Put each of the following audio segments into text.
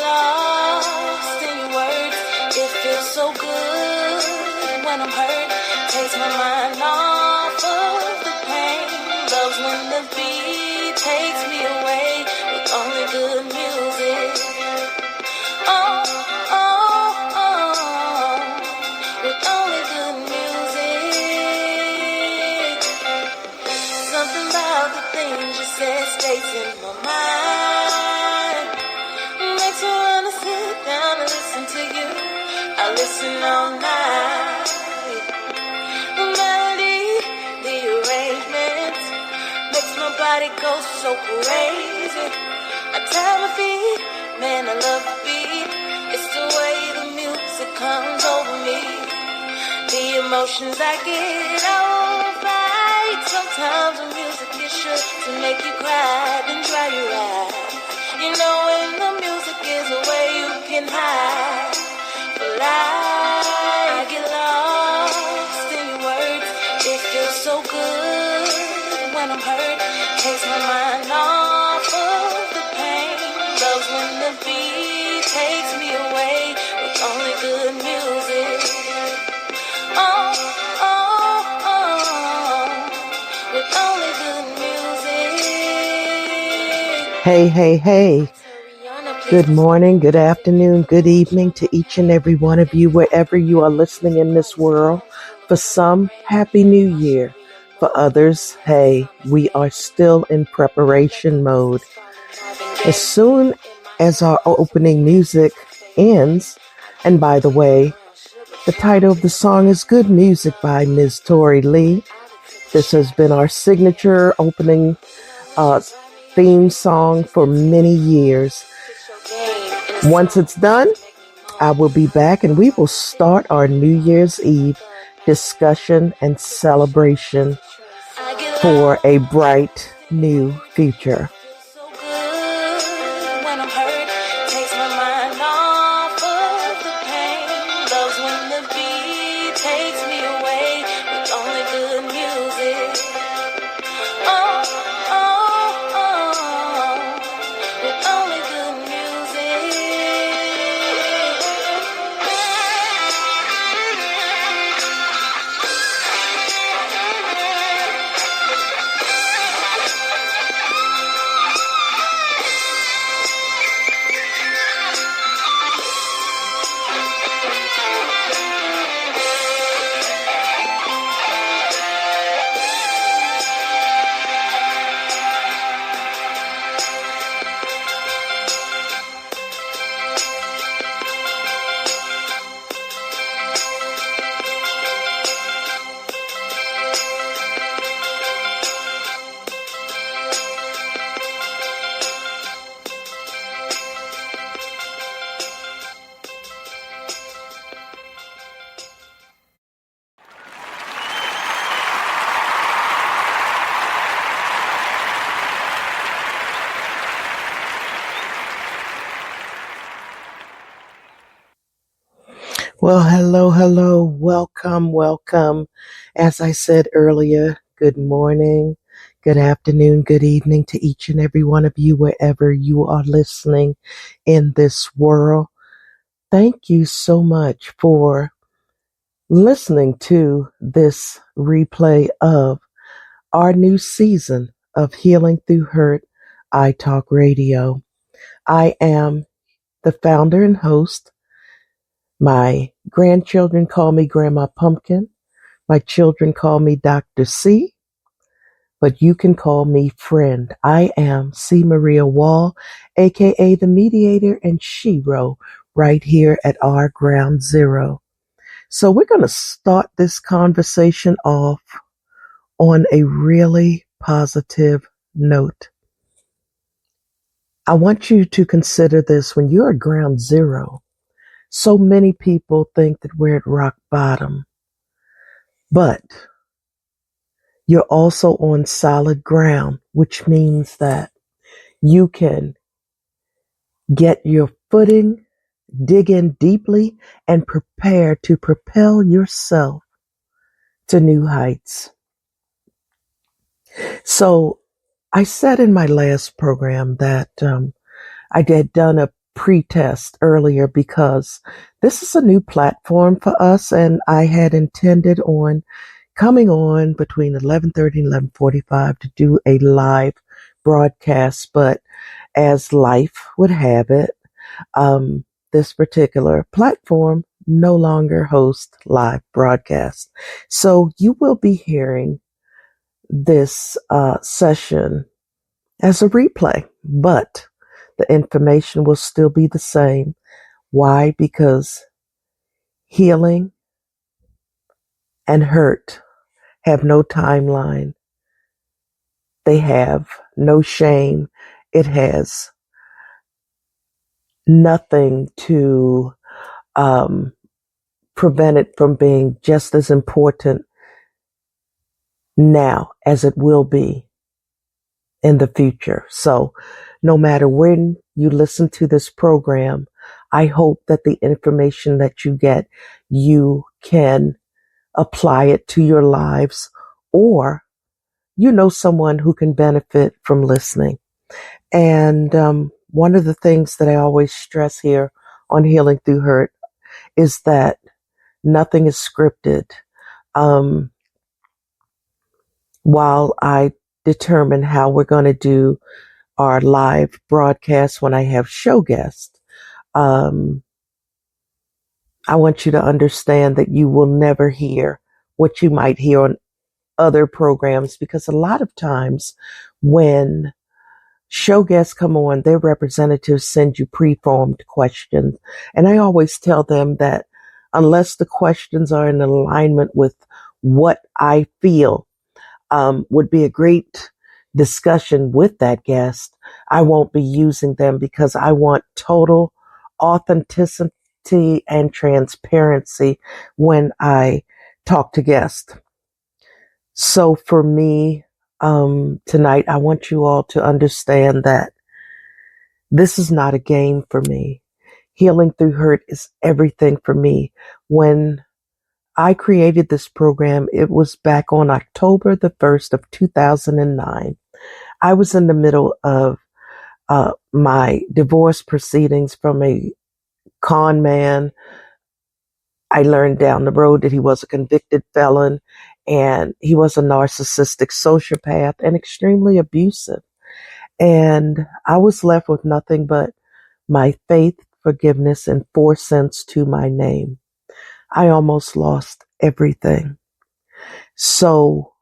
lost in your words. It feels so good when I'm hurt. Takes my mind off of the pain. Loves when the beat takes me away with only good music. Oh, oh, oh, with only good music. Something about the things you said stays in my mind. Makes me wanna sit down and listen to you. I listen all night. The melody, the arrangement makes my body go so crazy. I tap my feet, man, I love the beat. It's the way the music comes over me. The emotions I get right. Sometimes when music is sure to make you cry, then dry your eyes. You know when the music is away, you can hide. But I get lost in your words. It feels so good when I'm hurt. Takes my mind off of the pain. Loves when the beat takes me away with only good music. Oh, oh, oh, with only good music. Hey, hey, hey. Good morning, good afternoon, good evening to each and every one of you, wherever you are listening in this world. For some, Happy New Year. For others, hey, we are still in preparation mode. As soon as our opening music ends, and by the way, the title of the song is Good Music by Ms. Tori Lee. This has been our signature opening theme song for many years. Once it's done, I will be back and we will start our New Year's Eve discussion and celebration for a bright new future. Well, hello, welcome. As I said earlier, good morning, good afternoon, good evening to each and every one of you, wherever you are listening in this world. Thank you so much for listening to this replay of our new season of Healing Through Hurt, iTalk Radio. I am the founder and host. My grandchildren call me Grandma Pumpkin. My children call me Dr. C, but you can call me friend. I am C. Maria Wall, aka the mediator and Shiro, right here at our ground zero. So we're going to start this conversation off on a really positive note. I want you to consider this: when you're at ground zero, so many people think that we're at rock bottom, but you're also on solid ground, which means that you can get your footing, dig in deeply, and prepare to propel yourself to new heights. So I said in my last program that I had done a pre-test earlier because this is a new platform for us, and I had intended on coming on between 11:30 and 11:45 to do a live broadcast, but as life would have it, this particular platform no longer hosts live broadcasts. So you will be hearing this session as a replay, but the information will still be the same. Why? Because healing and hurt have no timeline. They have no shame. It has nothing to prevent it from being just as important now as it will be in the future. So no matter when you listen to this program, I hope that the information that you get, you can apply it to your lives, or you know someone who can benefit from listening. And one of the things that I always stress here on Healing Through Hurt is that nothing is scripted. While I determine how we're going to do our live broadcast when I have show guests, I want you to understand that you will never hear what you might hear on other programs, because a lot of times when show guests come on, their representatives send you preformed questions. And I always tell them that unless the questions are in alignment with what I feel would be a great discussion with that guest, I won't be using them, because I want total authenticity and transparency when I talk to guests. So for me, tonight, I want you all to understand that this is not a game for me. Healing Through Hurt is everything for me. When I created this program, it was back on October the 1st of 2009. I was in the middle of my divorce proceedings from a con man. I learned down the road that he was a convicted felon, and he was a narcissistic sociopath and extremely abusive. And I was left with nothing but my faith, forgiveness, and 4 cents to my name. I almost lost everything. So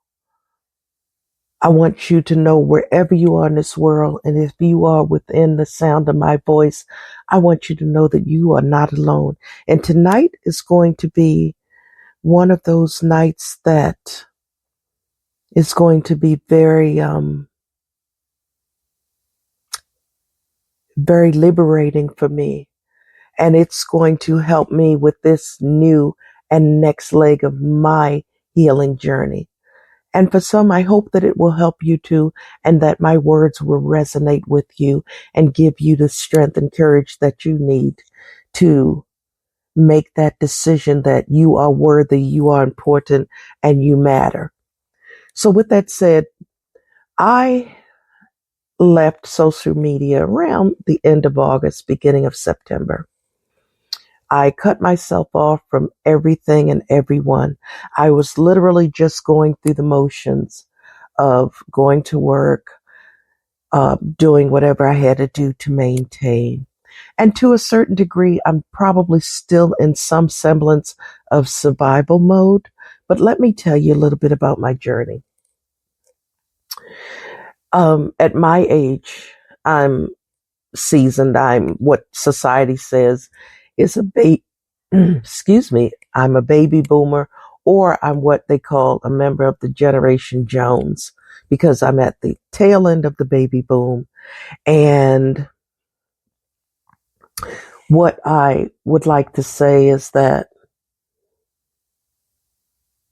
I want you to know, wherever you are in this world, and if you are within the sound of my voice, I want you to know that you are not alone. And tonight is going to be one of those nights that is going to be very, very liberating for me. And it's going to help me with this new and next leg of my healing journey. And for some, I hope that it will help you too, and that my words will resonate with you and give you the strength and courage that you need to make that decision that you are worthy, you are important, and you matter. So with that said, I left social media around the end of August, beginning of September. I cut myself off from everything and everyone. I was literally just going through the motions of going to work, doing whatever I had to do to maintain. And to a certain degree, I'm probably still in some semblance of survival mode. But let me tell you a little bit about my journey. At my age, I'm seasoned. I'm what society says is excuse me, I'm a baby boomer, or I'm what they call a member of the Generation Jones, because I'm at the tail end of the baby boom. And what I would like to say is that,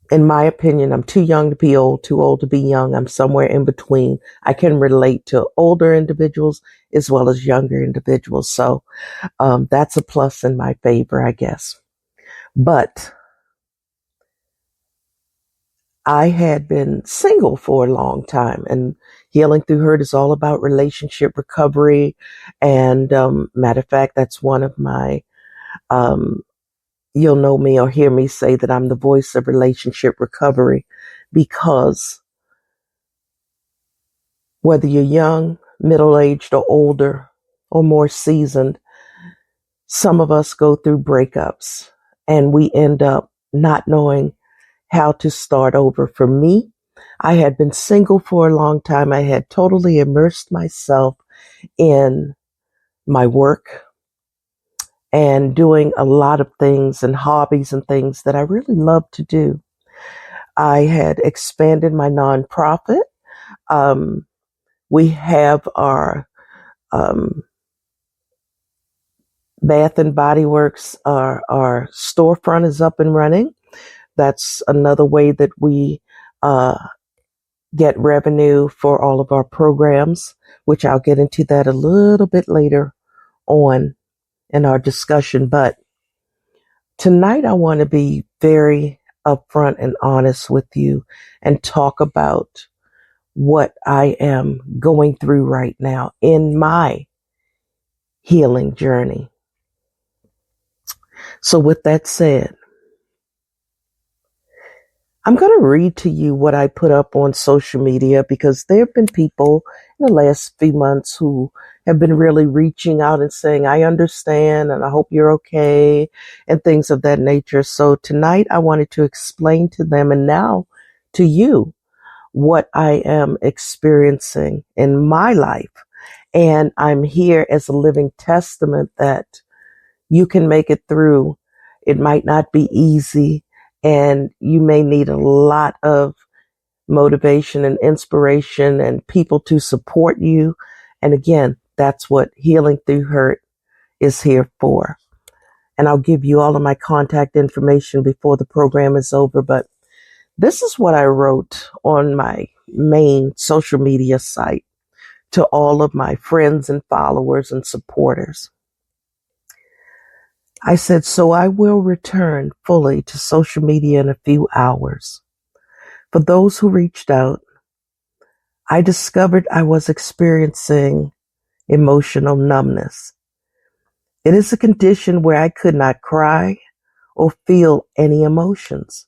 in my opinion, I'm too young to be old, too old to be young. I'm somewhere in between. I can relate to older individuals as well as younger individuals. So that's a plus in my favor, I guess. But I had been single for a long time, and Healing Through Hurt is all about relationship recovery. And matter of fact, that's one of my, you'll know me or hear me say that I'm the voice of relationship recovery, because whether you're young, middle-aged, or older, or more seasoned, some of us go through breakups and we end up not knowing how to start over. For me, I had been single for a long time. I had totally immersed myself in my work and doing a lot of things and hobbies and things that I really love to do. I had expanded my nonprofit. Um, we have our Bath and Body Works, our storefront is up and running. That's another way that we uh, get revenue for all of our programs, which I'll get into that a little bit later on in our discussion. But tonight I want to be very upfront and honest with you and talk about what I am going through right now in my healing journey. So with that said, I'm going to read to you what I put up on social media, because there have been people in the last few months who have been really reaching out and saying, I understand and I hope you're okay, and things of that nature. So tonight I wanted to explain to them, and now to you, what I am experiencing in my life. And I'm here as a living testament that you can make it through. It might not be easy, and you may need a lot of motivation and inspiration and people to support you. And again, that's what Healing Through Hurt is here for. And I'll give you all of my contact information before the program is over. But this is what I wrote on my main social media site to all of my friends and followers and supporters. I said, so I will return fully to social media in a few hours. For those who reached out, I discovered I was experiencing emotional numbness. It is a condition where I could not cry or feel any emotions.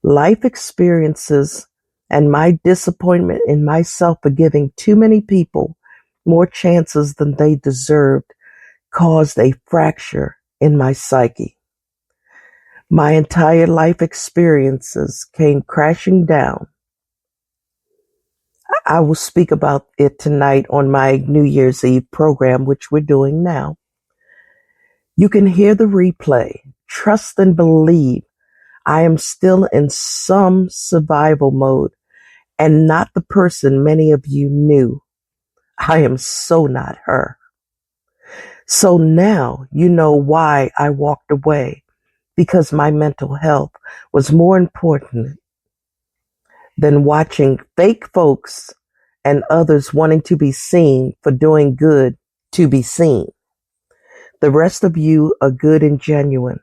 Life experiences and my disappointment in myself for giving too many people more chances than they deserved caused a fracture in my psyche. My entire life experiences came crashing down. I will speak about it tonight on my New Year's Eve program, which we're doing now. You can hear the replay. Trust and believe I am still in some survival mode and not the person many of you knew. I am so not her. So now you know why I walked away, because my mental health was more important than watching fake folks and others wanting to be seen for doing good to be seen. The rest of you are good and genuine.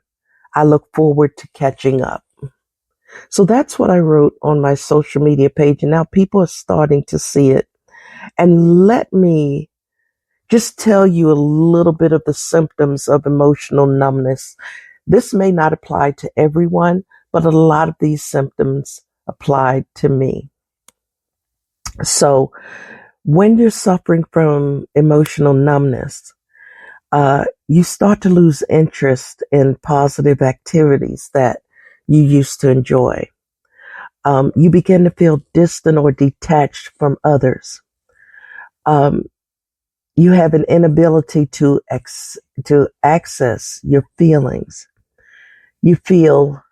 I look forward to catching up. So that's what I wrote on my social media page. And now people are starting to see it. And let me just tell you a little bit of the symptoms of emotional numbness. This may not apply to everyone, but a lot of these symptoms applied to me. So when you're suffering from emotional numbness, you start to lose interest in positive activities that you used to enjoy. You begin to feel distant or detached from others. You have an inability to access your feelings. You feel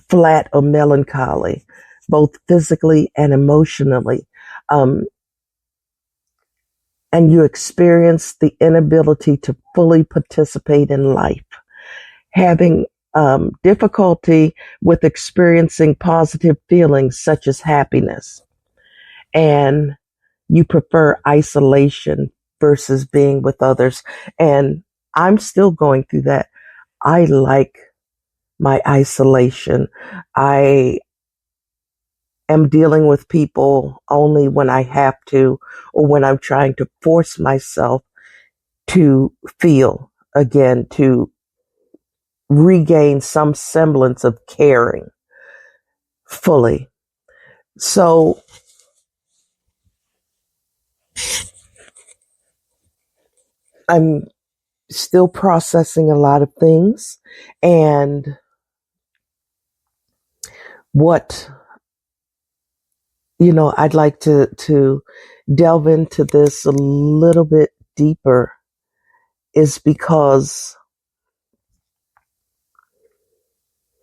flat or melancholy, both physically and emotionally. And you experience the inability to fully participate in life, having difficulty with experiencing positive feelings such as happiness. And you prefer isolation versus being with others. And I'm still going through that. I like my isolation. I am dealing with people only when I have to, or when I'm trying to force myself to feel again, to regain some semblance of caring fully. So I'm still processing a lot of things, and what I'd like to delve into this a little bit deeper is because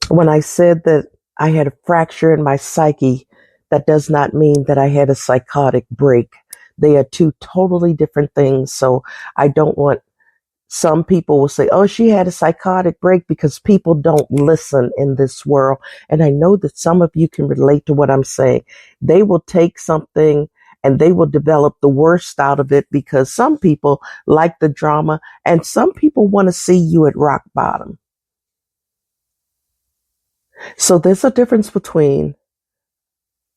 when I said that I had a fracture in my psyche, that does not mean that I had a psychotic break. They are two totally different things. So I don't want, some people will say, oh, she had a psychotic break, because people don't listen in this world. And I know that some of you can relate to what I'm saying. They will take something and they will develop the worst out of it, because some people like the drama and some people want to see you at rock bottom. So there's a difference between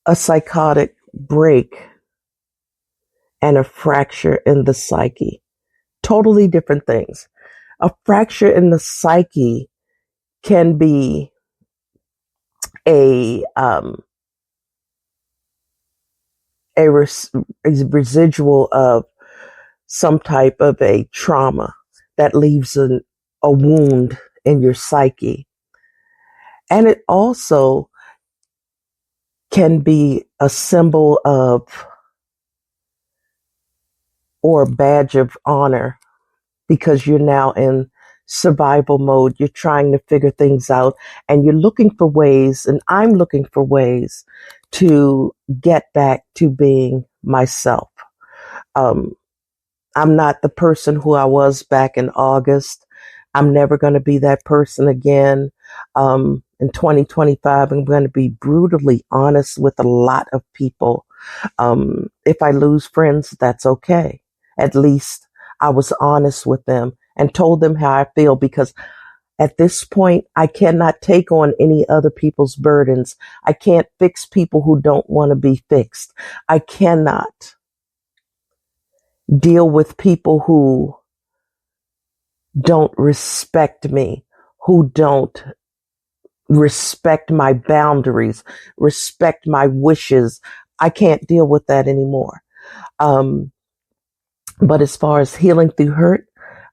a psychotic break and a fracture in the psyche. Totally different things. A fracture in the psyche can be a residual of some type of a trauma that leaves a wound in your psyche. And it also can be a symbol of, or a badge of honor, because you're now in survival mode. You're trying to figure things out, and you're looking for ways, and I'm looking for ways to get back to being myself. Um, I'm not the person who I was back in August. I'm never going to be that person again. In 2025, I'm going to be brutally honest with a lot of people. If I lose friends, that's okay. At least I was honest with them and told them how I feel, because at this point, I cannot take on any other people's burdens. I can't fix people who don't want to be fixed. I cannot deal with people who don't respect me, who don't respect my boundaries, respect my wishes. I can't deal with that anymore. Um, but as far as healing through hurt,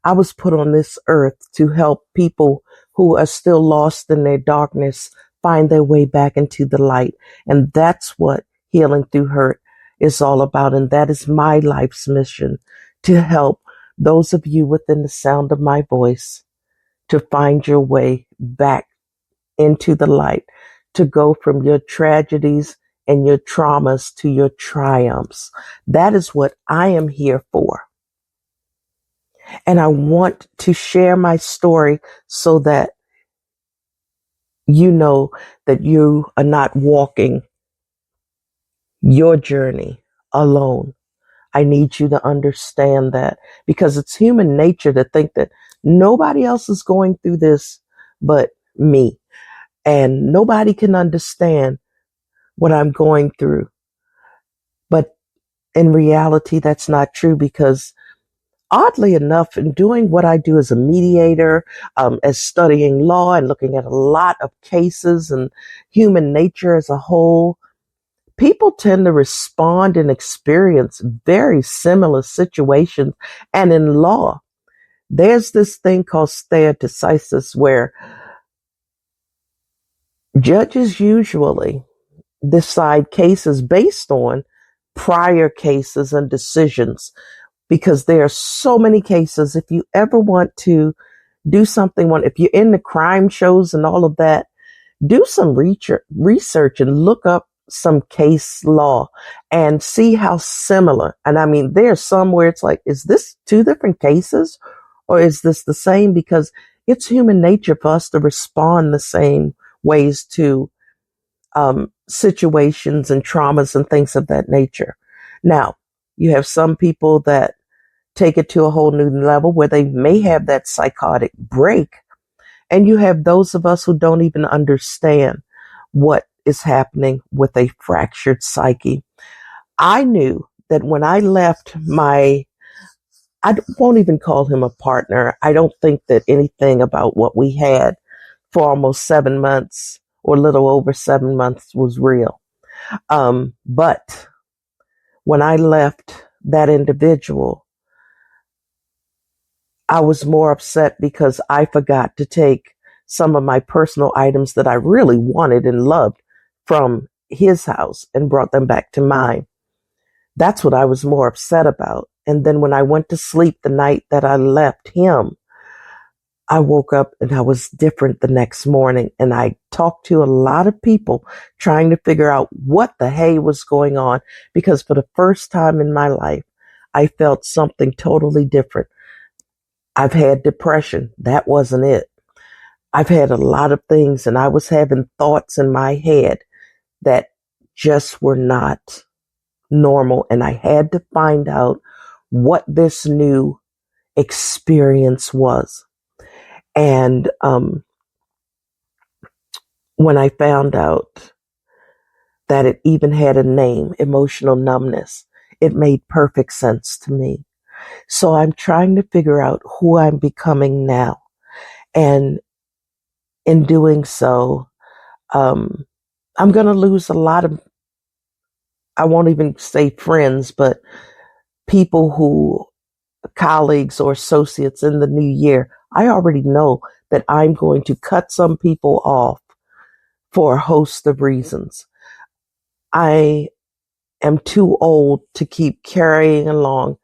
I was put on this earth to help people who are still lost in their darkness find their way back into the light. And that's what healing through hurt is all about. And that is my life's mission, to help those of you within the sound of my voice to find your way back into the light, to go from your tragedies and your traumas to your triumphs. That is what I am here for. And I want to share my story so that you know that you are not walking your journey alone. I need you to understand that, because it's human nature to think that nobody else is going through this but me. And nobody can understand what I'm going through. But in reality, that's not true, because oddly enough, in doing what I do as a mediator, as studying law and looking at a lot of cases and human nature as a whole, people tend to respond and experience very similar situations. And in law, there's this thing called stare decisis, where judges usually decide cases based on prior cases and decisions, because there are so many cases. If you ever want to do something, if you're in the crime shows and all of that, do some research and look up some case law and see how similar. And I mean, there's some where it's like, is this two different cases or is this the same? Because it's human nature for us to respond the same ways to situations and traumas and things of that nature. Now, you have some people that take it to a whole new level where they may have that psychotic break. And you have those of us who don't even understand what is happening with a fractured psyche. I knew that when I left I won't even call him a partner. I don't think that anything about what we had for almost 7 months or a little over 7 months was real. But when I left that individual, I was more upset because I forgot to take some of my personal items that I really wanted and loved from his house and brought them back to mine. That's what I was more upset about. And then when I went to sleep the night that I left him, I woke up and I was different the next morning. And I talked to a lot of people trying to figure out what the hey was going on, because for the first time in my life, I felt something totally different. I've had depression. That wasn't it. I've had a lot of things, and I was having thoughts in my head that just were not normal. And I had to find out what this new experience was. And when I found out that it even had a name, emotional numbness, it made perfect sense to me. So I'm trying to figure out who I'm becoming now. And in doing so, I'm going to lose a lot of, I won't even say friends, but people who, colleagues or associates in the new year. I already know that I'm going to cut some people off for a host of reasons. I am too old to keep carrying along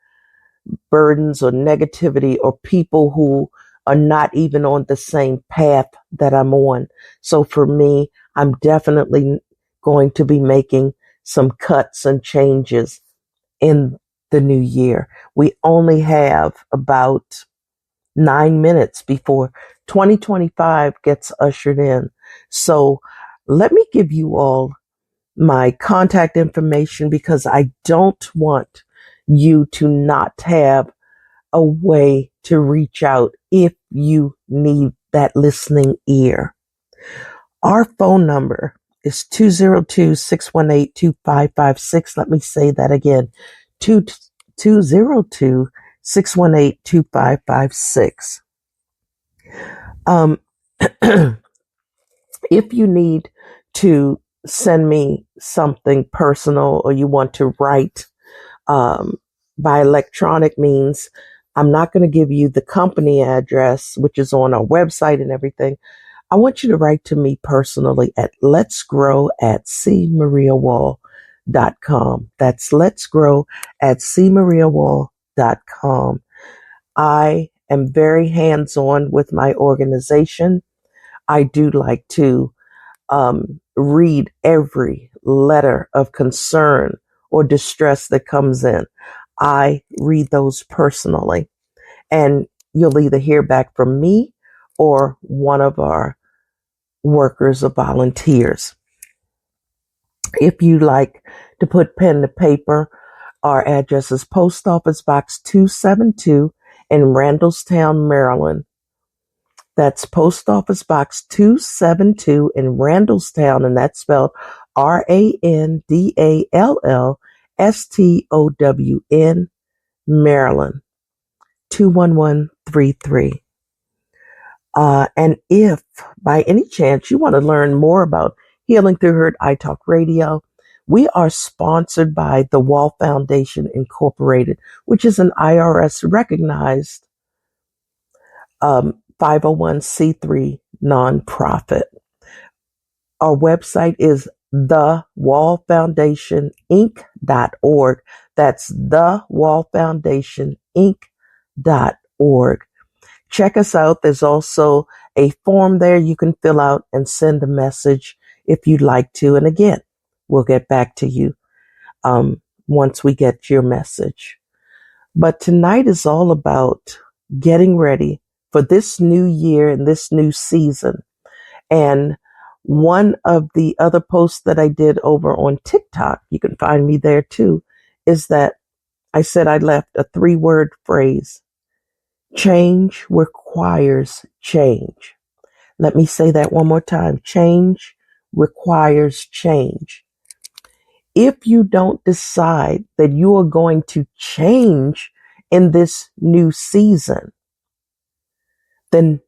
burdens or negativity or people who are not even on the same path that I'm on. So for me, I'm definitely going to be making some cuts and changes in the new year. We only have about 9 minutes before 2025 gets ushered in. So let me give you all my contact information, because I don't want you to not have a way to reach out if you need that listening ear. Our phone number is 202-618-2556. Let me say that again. 202-618-2556. If you need to send me something personal, or you want to write by electronic means, I'm not going to give you the company address, which is on our website and everything. I want you to write to me personally at letsgrow@cmariawall.com. That's letsgrow@cmariawall.com. I am very hands-on with my organization. I do like to read every letter of concern or distress that comes in. I read those personally, and you'll either hear back from me or one of our workers or volunteers. If you like to put pen to paper, our address is Post Office Box 272 in Randallstown, Maryland. That's Post Office Box 272 in Randallstown, and that's spelled Randallstown, Maryland, 21133. And if by any chance you want to learn more about Healing Through Hurt iTalk Radio, we are sponsored by the Wall Foundation Incorporated, which is an IRS recognized 501c3 nonprofit. Our website is thewallfoundationinc.org. That's thewallfoundationinc.org. Check us out. There's also a form there you can fill out and send a message if you'd like to. And again, we'll get back to you once we get your message. But tonight is all about getting ready for this new year and this new season. And one of the other posts that I did over on TikTok, you can find me there too, is that I said I left a 3-word phrase: change requires change. Let me say that one more time. Change requires change. If you don't decide that you are going to change in this new season, then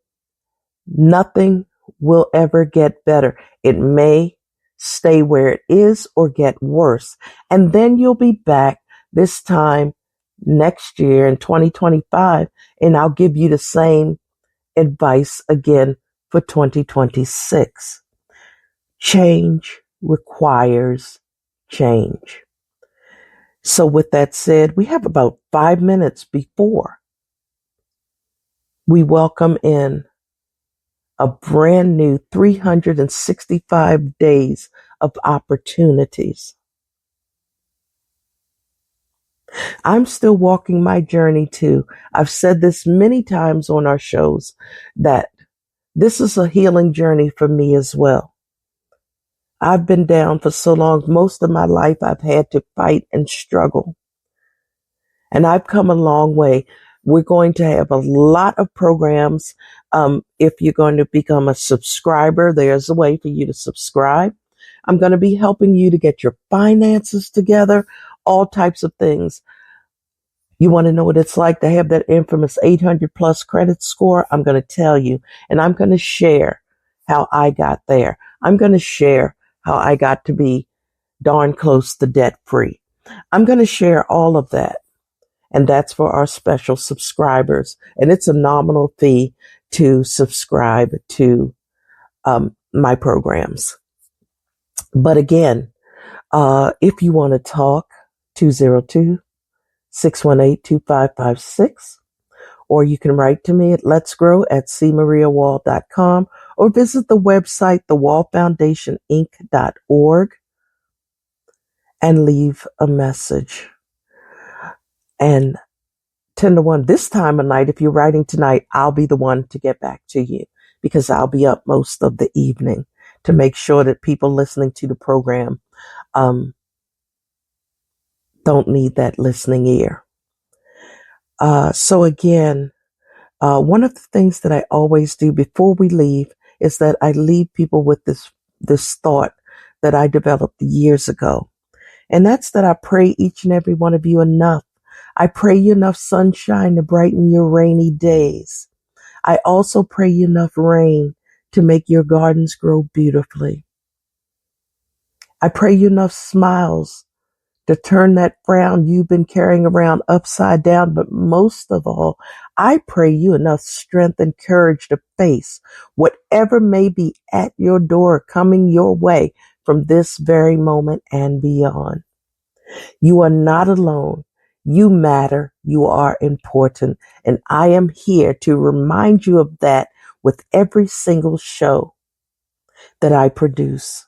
nothing will ever get better. It may stay where it is or get worse. And then you'll be back this time next year in 2025, and I'll give you the same advice again for 2026. Change requires change. So with that said, we have about 5 minutes before we welcome in a brand new 365 days of opportunities. I'm still walking my journey too. I've said this many times on our shows that this is a healing journey for me as well. I've been down for so long. Most of my life I've had to fight and struggle. And I've come a long way. We're going to have a lot of programs. If you're going to become a subscriber, there's a way for you to subscribe. I'm going to be helping you to get your finances together, all types of things. You want to know what it's like to have that infamous 800 plus credit score? I'm going to tell you, and I'm going to share how I got there. I'm going to share how I got to be darn close to debt free. I'm going to share all of that. And that's for our special subscribers. And it's a nominal fee to subscribe to my programs. But again, if you want to talk, 202-618-2556, or you can write to me at letsgrow@cmariawall.com, or visit the website, thewallfoundationinc.org, and leave a message. And 10 to 1 this time of night, if you're writing tonight, I'll be the one to get back to you because I'll be up most of the evening to make sure that people listening to the program don't need that listening ear. So again, one of the things that I always do before we leave is that I leave people with this thought that I developed years ago. And that's that I pray each and every one of you enough. I pray you enough sunshine to brighten your rainy days. I also pray you enough rain to make your gardens grow beautifully. I pray you enough smiles to turn that frown you've been carrying around upside down. But most of all, I pray you enough strength and courage to face whatever may be at your door coming your way from this very moment and beyond. You are not alone. You matter. You are important. And I am here to remind you of that with every single show that I produce.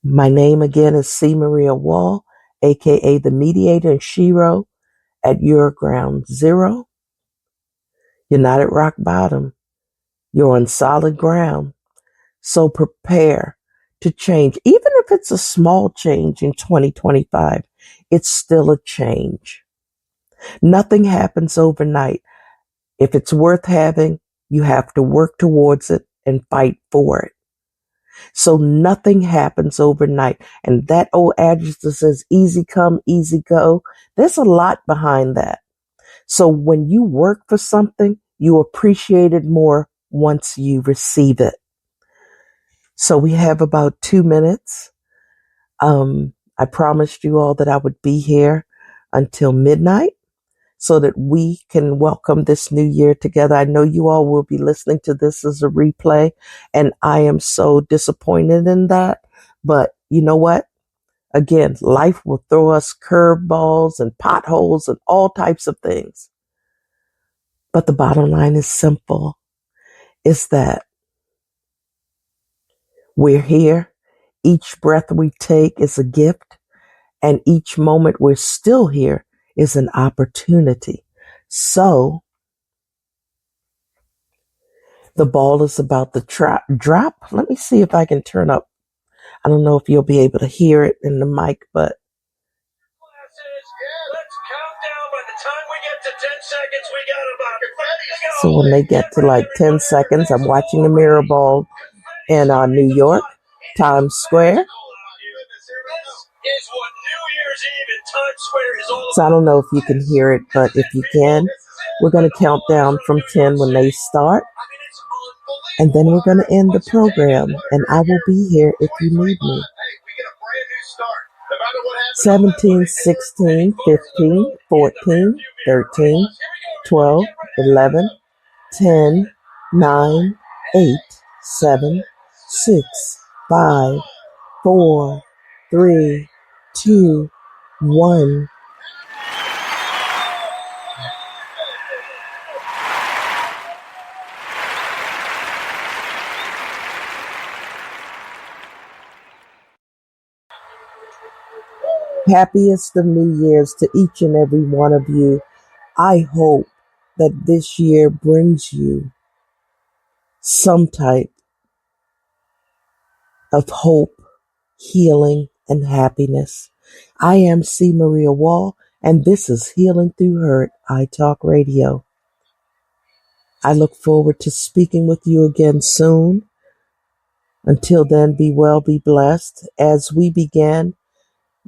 My name again is C. Maria Wall, aka the Mediator and Shiro at your ground zero. You're not at rock bottom. You're on solid ground. So prepare to change. Even if it's a small change in 2025, it's still a change. Nothing happens overnight. If it's worth having, you have to work towards it and fight for it. So nothing happens overnight. And that old adage that says easy come, easy go, there's a lot behind that. So when you work for something, you appreciate it more once you receive it. So we have about 2 minutes. I promised you all that I would be here until midnight so that we can welcome this new year together. I know you all will be listening to this as a replay, and I am so disappointed in that. But you know what? Again, life will throw us curveballs and potholes and all types of things. But the bottom line is simple, is that we're here. Each breath we take is a gift, and each moment we're still here is an opportunity. So the ball is about to drop. Let me see if I can turn up. I don't know if you'll be able to hear it in the mic, but so when they get to like 10 seconds, I'm watching the mirror ball in New York. Times Square. So I don't know if you can hear it, but if you can, we're going to count down from 10 when they start. And then we're going to end the program. And I will be here if you need me. 17, 16, 15, 14, 13, 12, 11, 10, 9, 8, 7, 6, 5, 4, 3, 2, 1. Happiest of New Year's to each and every one of you. I hope that this year brings you some type of hope, healing, and happiness. I am C. Maria Wall, and this is Healing Through Hurt, iTalk Radio. I look forward to speaking with you again soon. Until then, be well, be blessed. As we begin,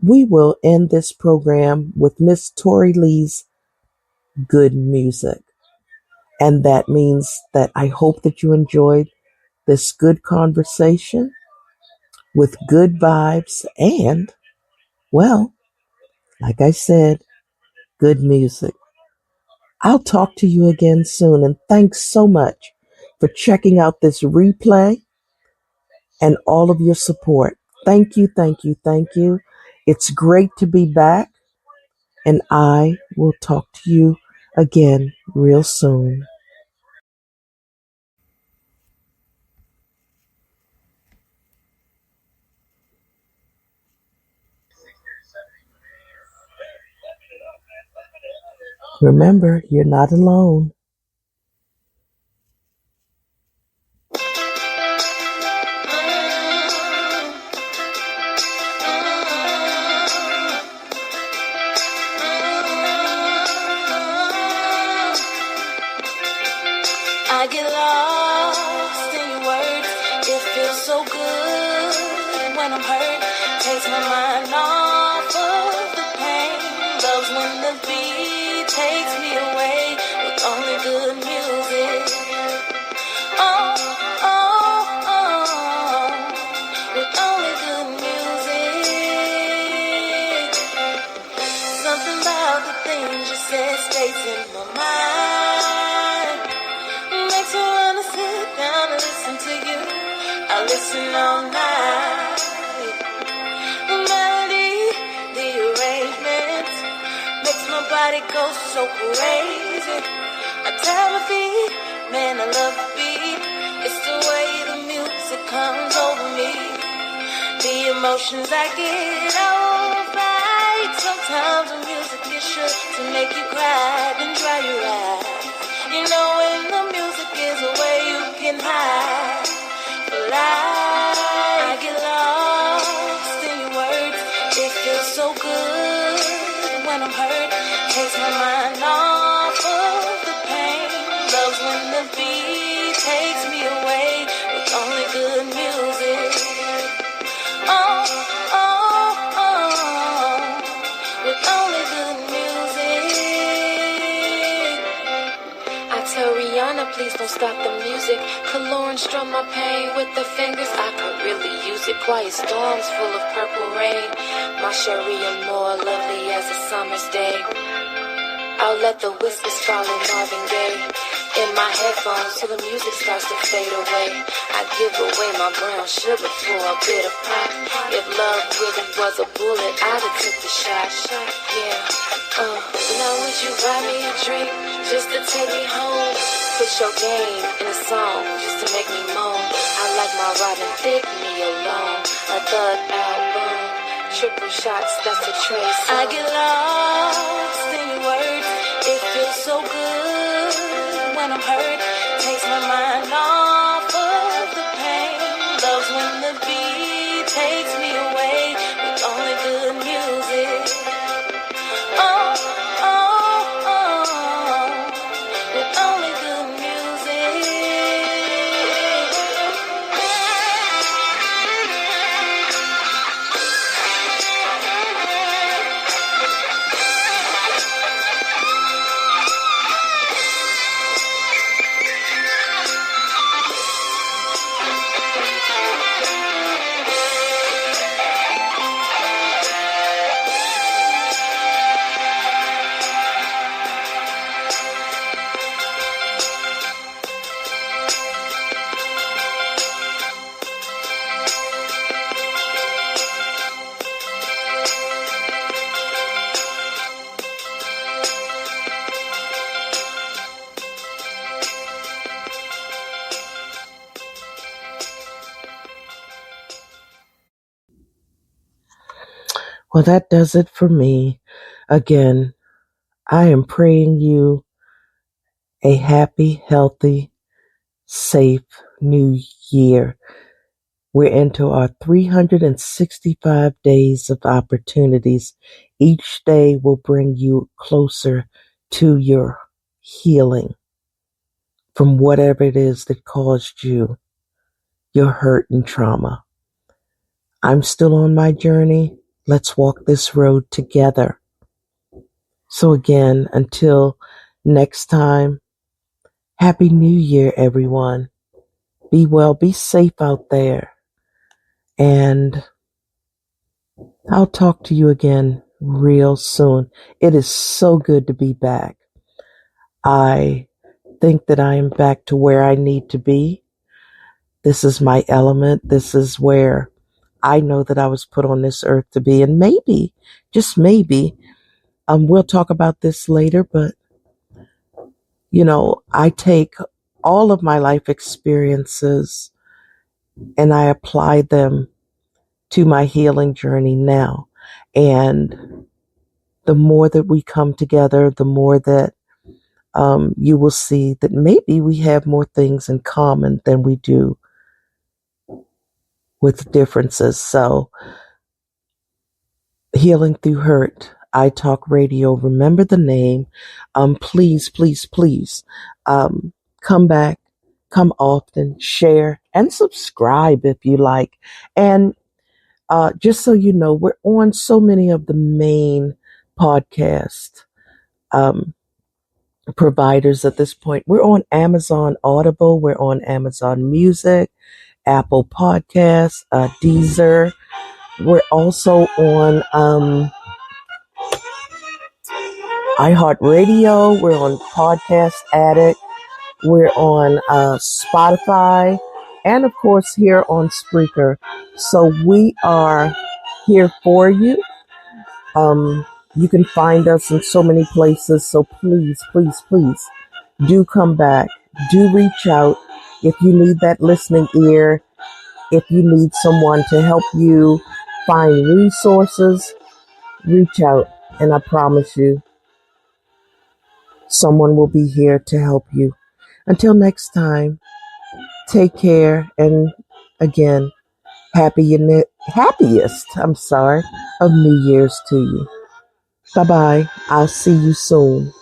we will end this program with Miss Tori Lee's good music. And that means that I hope that you enjoyed this good conversation with good vibes and, well, like I said, good music. I'll talk to you again soon, and thanks so much for checking out this replay and all of your support. Thank you, thank you, thank you. It's great to be back, and I will talk to you again real soon. Remember, you're not alone. I get lost in your words. It feels so good when I'm hurt. Takes my mind off of the pain. Loves when the beat takes me away with only good music. Oh, oh, oh, with only good music. Something about the things you said stays in my mind. Makes me wanna sit down and listen to you. I listen all night. The melody, the arrangement makes my body go so crazy. I tell my feet, man, I love the beat. It's the way the music comes over me. The emotions I get alright. Sometimes the music is sure to make you cry and dry your eyes. You know when the music is away, you can hide for life. I get lost in your words. It feels so good when I'm hurt. Takes my mind off of the pain. Loves when the beat takes me away with only good music. Oh, oh, oh, with only good music. I tell Rihanna, please don't stop the music. Lauren strum my pain with the fingers. I could really use it. Quiet storms full of purple rain. My Sharia more lovely as a summer's day. I'll let the whispers follow Marvin Gaye in my headphones till the music starts to fade away. I give away my brown sugar for a bit of pop. If love really was a bullet, I'd have took the shot. Yeah. Now would you buy me a drink just to take me home? Put your game in a song just to make me moan. I like my Robin Thicke, me alone. A thug album, triple shots, that's a trace. I get lost in your words. It feels so good when I'm hurt. Takes my mind off of the pain. Loves when the beat takes me away with only good music. Oh, oh, oh, with only good music. Well, that does it for me. Again, I am praying you a happy, healthy, safe new year. We're into our 365 days of opportunities. Each day will bring you closer to your healing from whatever it is that caused you your hurt and trauma. I'm still on my journey. Let's walk this road together. So again, until next time, Happy New Year, everyone. Be well, be safe out there. And I'll talk to you again real soon. It is so good to be back. I think that I am back to where I need to be. This is my element. This is where I know that I was put on this earth to be. And maybe, just maybe, we'll talk about this later, but I take all of my life experiences and I apply them to my healing journey now. And the more that we come together, the more that you will see that maybe we have more things in common than we do with differences. So, Healing Through Hurt, I Talk Radio. Remember the name. Please, please, please come back, come often, share, and subscribe if you like. And just so you know, we're on so many of the main podcast providers at this point. We're on Amazon Audible, we're on Amazon Music, Apple Podcasts, Deezer. We're also on iHeartRadio. We're on Podcast Addict. We're on Spotify. And, of course, here on Spreaker. So we are here for you. You can find us in so many places. So please, please, please do come back. Do reach out if you need that listening ear. If you need someone to help you find resources, reach out. And I promise you, someone will be here to help you. Until next time, take care. And again, happiest, of New Year's to you. Bye-bye. I'll see you soon.